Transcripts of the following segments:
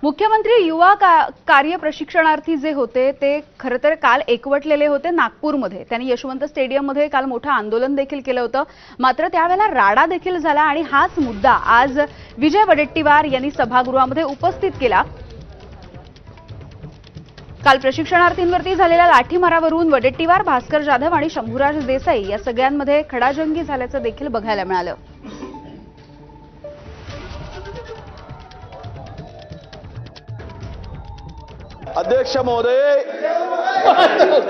मुख्यमंत्री युवा कार्य प्रशिक्षणार्थी जे होते ते खरं तर काल एकवटलेले होते नागपूरमध्ये। त्यांनी यशवंत स्टेडियममध्ये काल मोठं आंदोलन देखील केलं होतं। मात्र त्यावेळेला राडा देखील झाला आणि हाच मुद्दा आज विजय वडेट्टीवार यांनी सभागृहामध्ये उपस्थित केला। काल प्रशिक्षणार्थींवरती झालेल्या लाठीमारावरून वडेट्टीवार, भास्कर जाधव आणि शंभूराज देसाई या सगळ्यांमध्ये खडाजंगी झाल्याचं देखील बघायला मिळालं। अध्यक्ष महोदय,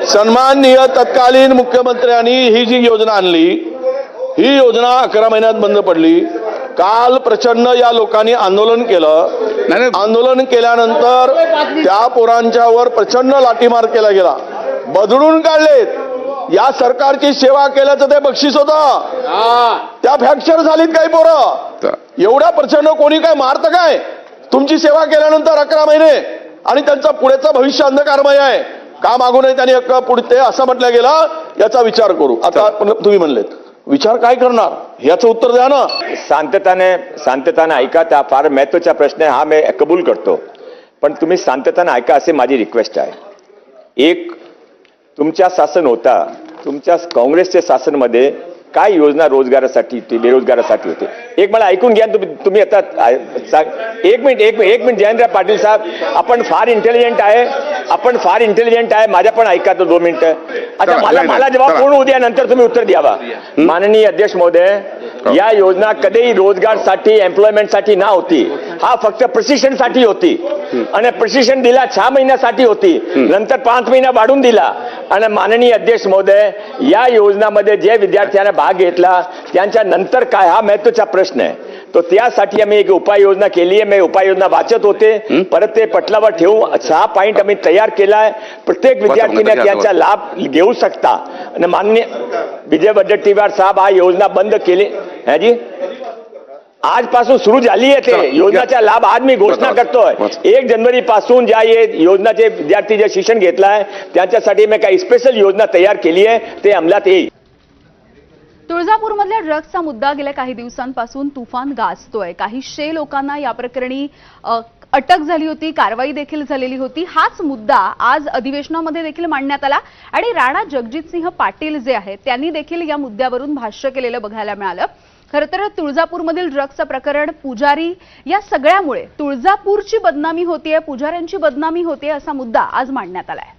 सन्माननीय तत्कालीन मुख्यमंत्र्यांनी ही जी योजना आणली, ही योजना 11 महिन्यात बंद पडली। काल प्रचंड या लोकांनी आंदोलन केलं। आंदोलन केल्यानंतर त्या पोरांच्यावर प्रचंड लाठीमार केला गेला, बदलून काढलेत। या सरकारची सेवा केल्याचं ते बक्षीस होतं। त्या फ्रॅक्चर झालीत काही पोरं। एवढ्या प्रचंड कोणी काय मारतं काय? तुमची सेवा केल्यानंतर 11 महिने आणि त्यांचा पुढेचं भविष्य अंधकारमय आहे। का मागू नये त्यांनी हक्क पुढते असं म्हटलं गेलं, याचा विचार करू। आता तुम्ही म्हणलेत विचार काय करणार, याचं उत्तर द्या ना। शांतताने ऐका, त्या फार महत्त्वाचा प्रश्न आहे, हा मी कबूल करतो। पण तुम्ही शांतताने ऐका असे माझी रिक्वेस्ट आहे। एक तुमच्या शासन होता, तुमच्या काँग्रेसच्या शासनमध्ये काय योजना रोजगारासाठी बेरोजगारासाठी होते? एक मला ऐकून घ्या। तुम्ही आता एक मिनिट जयेंद्र पाटील साहेब, आपण फार इंटेलिजंट आहे, माझ्या पण ऐका तो 2 मिनिटं। आता मला जवाब पूर्ण होऊ द्या, नंतर तुम्ही उत्तर द्यावा। माननीय अध्यक्ष महोदय, या योजना कधीही रोजगारसाठी एम्प्लॉयमेंटसाठी ना होती, हा फक्त प्रशिक्षणासाठी होती। आणि प्रशिक्षण दिला 6 महिन्यासाठी होती, नंतर 5 महिना वाढून दिला। आणि माननीय अध्यक्ष महोदय, या योजनामध्ये जे विद्यार्थ्यांना भाग घेतला त्यांच्या नंतर काय, हा महत्त्वाचा प्रश्न आहे। तो त्यासाठी आम्ही एक उपाययोजना केली आहे। मी उपाययोजना वाचत होते, परत ते पटलावर ठेवून 6 पॉइंट आम्ही तयार केलाय। प्रत्येक विद्यार्थीने त्याचा लाभ घेऊ शकता। आणि माननीय विजय वडेट्टीवार साहेब, हा योजना बंद केली है जी, आजपासून सुरू झाली आहे। ते योजनेचा लाभ आज मी घोषणा करतोय। 1 जानेवारी पासून ज्या योजनेचे विद्यार्थी जे शिक्षण घेतलाय त्यांच्यासाठी मी काही स्पेशल योजना तयार केली आहे, ते अंमलात येईल। तुळजापूरमधल्या ड्रग्सचा मुद्दा गेल्या काही दिवसांपासून तुफान गाजतोय। काही 100 लोकांना या प्रकरणी अटक झाली होती, कारवाई देखील झालेली होती। हाच मुद्दा आज अधिवेशनामध्ये देखील मांडण्यात आला आणि राणा जगजितसिंह पाटील जे आहेत त्यांनी देखील या मुद्द्यावरून भाष्य केलेलं बघायला मिळालं। खरं तर तुळजापूरमधील ड्रग्सचं प्रकरण, पुजारी, या सगळ्यामुळे तुळजापूरची बदनामी होतीये, पुजाऱ्यांची बदनामी होतीये असा मुद्दा आज मांडण्यात आलाय।